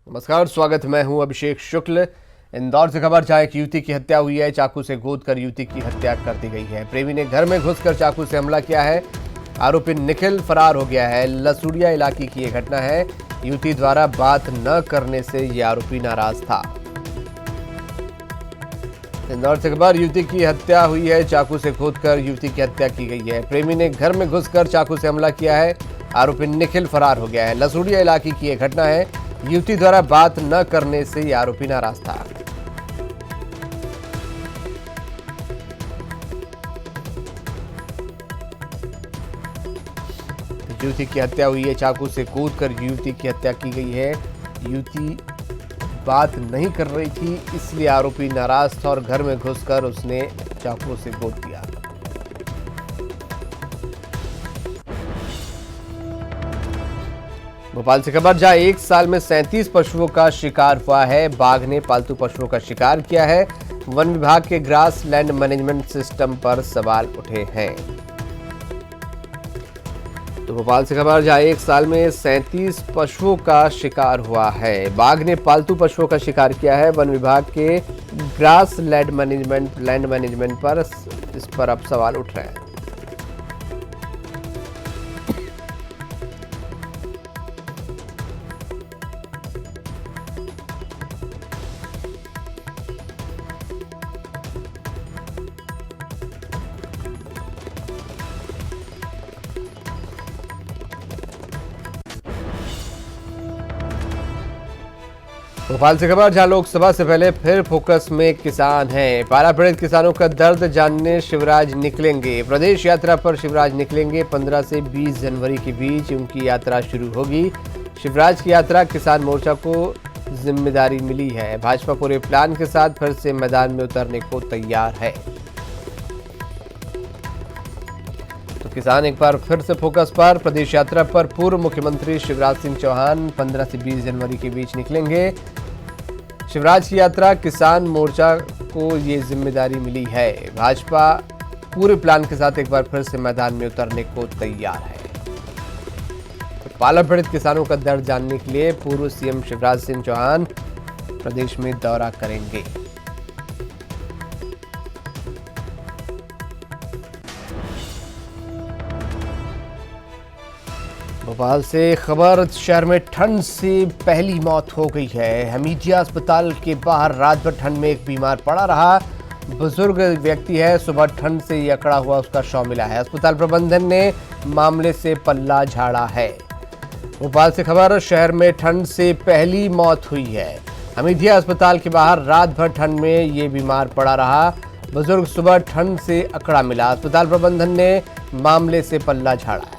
नमस्कार, स्वागत। मैं हूं अभिषेक शुक्ल। इंदौर से खबर, जहां एक युवती की हत्या हुई है। चाकू से गोदकर युवती की हत्या कर दी गई है। प्रेमी ने घर में घुसकर चाकू से हमला किया है। आरोपी निखिल फरार हो गया है। लसूड़िया इलाके की यह घटना है। युवती द्वारा बात न करने से यह आरोपी नाराज था। इंदौर से खबर, युवती की हत्या हुई है। चाकू से गोदकर युवती की हत्या की गई है। प्रेमी ने घर में घुसकर चाकू से हमला किया है। आरोपी निखिल फरार हो गया है। लसूड़िया इलाके की यह घटना है। युवती द्वारा बात न करने से यह आरोपी नाराज था। युवती की हत्या हुई है। चाकू से कूदकर युवती की हत्या की गई है। युवती बात नहीं कर रही थी, इसलिए आरोपी नाराज था और घर में घुसकर उसने चाकू से गोद दिया। भोपाल से खबर, जहां एक साल में 37 पशुओं का शिकार हुआ है। बाघ ने पालतू पशुओं का शिकार किया है। वन विभाग के ग्रास लैंड मैनेजमेंट सिस्टम पर सवाल उठे हैं। तो भोपाल से खबर, जहां एक साल में 37 पशुओं का शिकार हुआ है। बाघ ने पालतू पशुओं का शिकार किया है। वन विभाग के ग्रास लैंड मैनेजमेंट पर इस पर अब सवाल उठ रहे हैं। भोपाल से खबर, जहां लोकसभा से पहले फिर फोकस में किसान हैं। पाला पीड़ित किसानों का दर्द जानने शिवराज निकलेंगे। प्रदेश यात्रा पर शिवराज निकलेंगे। 15 से 20 जनवरी के बीच उनकी यात्रा शुरू होगी। शिवराज की यात्रा किसान मोर्चा को जिम्मेदारी मिली है। भाजपा पूरे प्लान के साथ फिर से मैदान में उतरने को तैयार है। तो किसान एक बार फिर से फोकस पर। प्रदेश यात्रा पर पूर्व मुख्यमंत्री शिवराज सिंह चौहान 15 से 20 जनवरी के बीच निकलेंगे। शिवराज की यात्रा, किसान मोर्चा को ये जिम्मेदारी मिली है। भाजपा पूरे प्लान के साथ एक बार फिर से मैदान में उतरने को तैयार है। तो पाला पीड़ित किसानों का दर्द जानने के लिए पूर्व सीएम शिवराज सिंह चौहान प्रदेश में दौरा करेंगे। भोपाल से खबर, शहर में ठंड से पहली मौत हो गई है। हमीदिया अस्पताल के बाहर रात भर ठंड में एक बीमार पड़ा रहा। बुजुर्ग व्यक्ति है। सुबह ठंड से अकड़ा हुआ उसका शव मिला है। अस्पताल प्रबंधन ने मामले से पल्ला झाड़ा है। भोपाल से खबर, शहर में ठंड से पहली मौत हुई है। हमीदिया अस्पताल के बाहर रात भर ठंड में ये बीमार पड़ा रहा। बुजुर्ग सुबह ठंड से अकड़ा मिला। अस्पताल प्रबंधन ने मामले से पल्ला झाड़ा है।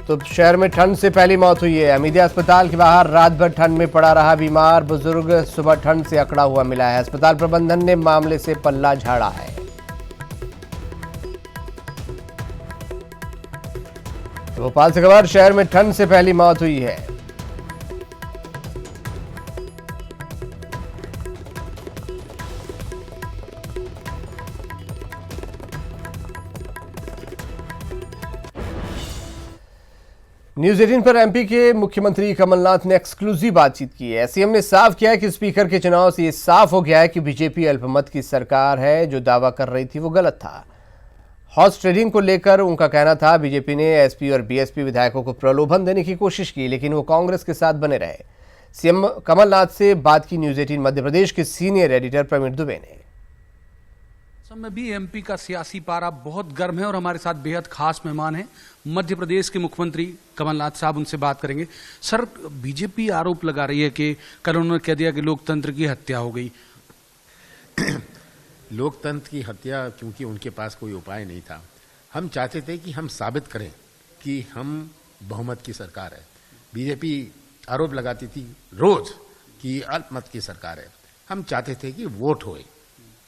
तो शहर में ठंड से पहली मौत हुई है। हमीदिया अस्पताल के बाहर रात भर ठंड में पड़ा रहा बीमार बुजुर्ग, सुबह ठंड से अकड़ा हुआ मिला है। अस्पताल प्रबंधन ने मामले से पल्ला झाड़ा है। तो भोपाल से खबर, शहर में ठंड से पहली मौत हुई है। न्यूज 18 पर एमपी के मुख्यमंत्री कमलनाथ ने एक्सक्लूसिव बातचीत की है। सीएम ने साफ किया है कि स्पीकर के चुनाव से ये साफ हो गया है कि बीजेपी अल्पमत की सरकार है। जो दावा कर रही थी वो गलत था। हॉर्स ट्रेडिंग को लेकर उनका कहना था, बीजेपी ने एसपी और बीएसपी विधायकों को प्रलोभन देने की कोशिश की, लेकिन वो कांग्रेस के साथ बने रहे। सीएम कमलनाथ से बात की न्यूज 18 मध्य प्रदेश के सीनियर एडिटर प्रवीण दुबे ने। में भी एमपी का सियासी पारा बहुत गर्म है और हमारे साथ बेहद खास मेहमान हैं मध्य प्रदेश के मुख्यमंत्री कमलनाथ साहब। उनसे बात करेंगे। सर, बीजेपी आरोप लगा रही है कि कल उन्होंने कह दिया कि लोकतंत्र की हत्या हो गई। लोकतंत्र की हत्या, क्योंकि उनके पास कोई उपाय नहीं था। हम चाहते थे कि हम साबित करें कि हम बहुमत की सरकार है। बीजेपी आरोप लगाती थी रोज कि अल्पमत की सरकार है। हम चाहते थे कि वोट होए,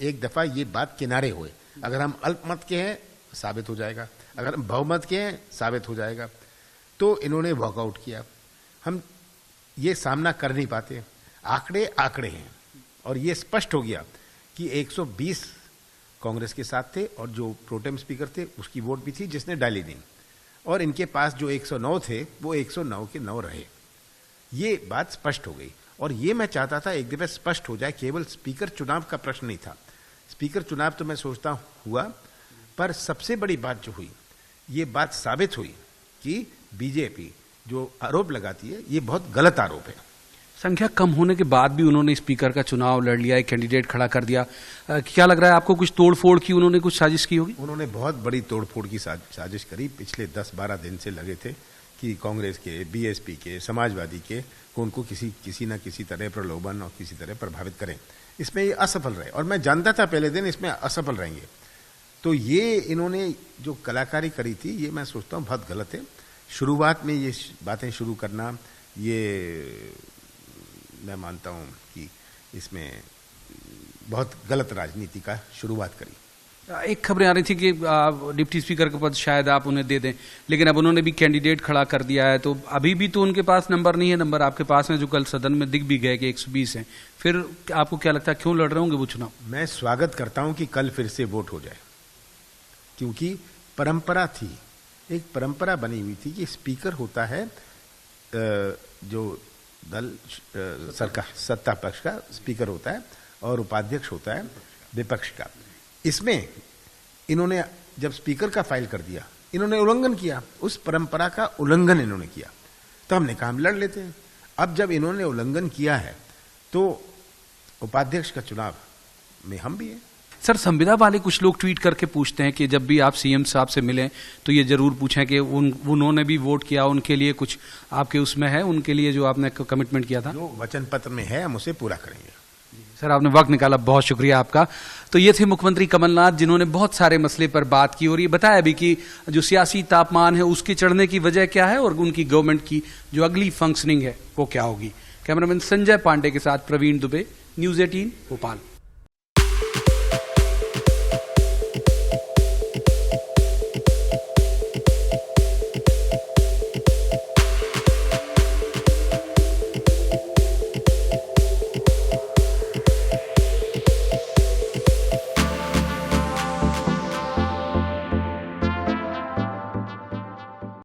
एक दफा ये बात किनारे हुए। अगर हम अल्पमत के हैं साबित हो जाएगा, अगर हम बहुमत के हैं साबित हो जाएगा। तो इन्होंने वॉकआउट किया। हम ये सामना कर नहीं पाते। आंकड़े आंकड़े हैं और ये स्पष्ट हो गया कि 120 कांग्रेस के साथ थे और जो प्रोटेम स्पीकर थे उसकी वोट भी थी जिसने डाली नहीं, और इनके पास जो 109 थे वो 109 के 9 रहे। ये बात स्पष्ट हो गई और ये मैं चाहता था एक दफे स्पष्ट हो जाए। केवल स्पीकर चुनाव का प्रश्न नहीं था, स्पीकर चुनाव तो मैं सोचता हुआ, पर सबसे बड़ी बात जो हुई, ये बात साबित हुई कि बीजेपी जो आरोप लगाती है ये बहुत गलत आरोप है। संख्या कम होने के बाद भी उन्होंने स्पीकर का चुनाव लड़ लिया, एक कैंडिडेट खड़ा कर दिया। क्या लग रहा है आपको, कुछ तोड़फोड़ की उन्होंने, कुछ साजिश की होगी? उन्होंने बहुत बड़ी तोड़फोड़ की साजिश करी। पिछले 10-12 दिन से लगे थे कि कांग्रेस के, बीएसपी के, समाजवादी के को उनको किसी न किसी तरह प्रलोभन और किसी तरह प्रभावित करें। इसमें ये असफल रहे और मैं जानता था पहले दिन इसमें असफल रहेंगे। तो ये इन्होंने जो कलाकारी करी थी ये मैं सोचता हूँ बहुत गलत है। शुरुआत में ये बातें शुरू करना, ये मैं मानता हूँ कि इसमें बहुत गलत राजनीति का शुरुआत करी। एक खबरें आ रही थी कि डिप्टी स्पीकर का पद शायद आप उन्हें दे दें, लेकिन अब उन्होंने भी कैंडिडेट खड़ा कर दिया है, तो अभी भी तो उनके पास नंबर नहीं है। नंबर आपके पास है जो कल सदन में दिख भी गए कि 120 हैं। फिर आपको क्या लगता है क्यों लड़ रहे होंगे वो चुनाव? मैं स्वागत करता हूं कि कल फिर से वोट हो जाए, क्योंकि परंपरा थी, एक परंपरा बनी हुई थी कि स्पीकर होता है जो दल सरकार सत्ता पक्ष का स्पीकर होता है और उपाध्यक्ष होता है विपक्ष का। इसमें इन्होंने जब स्पीकर का फाइल कर दिया, इन्होंने उल्लंघन किया, उस परंपरा का उल्लंघन इन्होंने किया, तो हमने कहा हम लड़ लेते हैं। अब जब इन्होंने उल्लंघन किया है तो उपाध्यक्ष का चुनाव में हम भी हैं। सर, संविदा वाले कुछ लोग ट्वीट करके पूछते हैं कि जब भी आप सीएम साहब से मिलें तो ये जरूर पूछें कि उन्होंने भी वोट किया, उनके लिए कुछ आपके उसमें है, उनके लिए जो आपने कमिटमेंट किया था, जो वचन पत्र में है हम उसे पूरा करेंगे। सर, आपने वक्त निकाला, बहुत शुक्रिया आपका। तो ये थे मुख्यमंत्री कमलनाथ, जिन्होंने बहुत सारे मसले पर बात की और ये बताया भी कि जो सियासी तापमान है उसके चढ़ने की वजह क्या है और उनकी गवर्नमेंट की जो अगली फंक्शनिंग है वो क्या होगी। कैमरामैन संजय पांडे के साथ प्रवीण दुबे, न्यूज़ 18 भोपाल।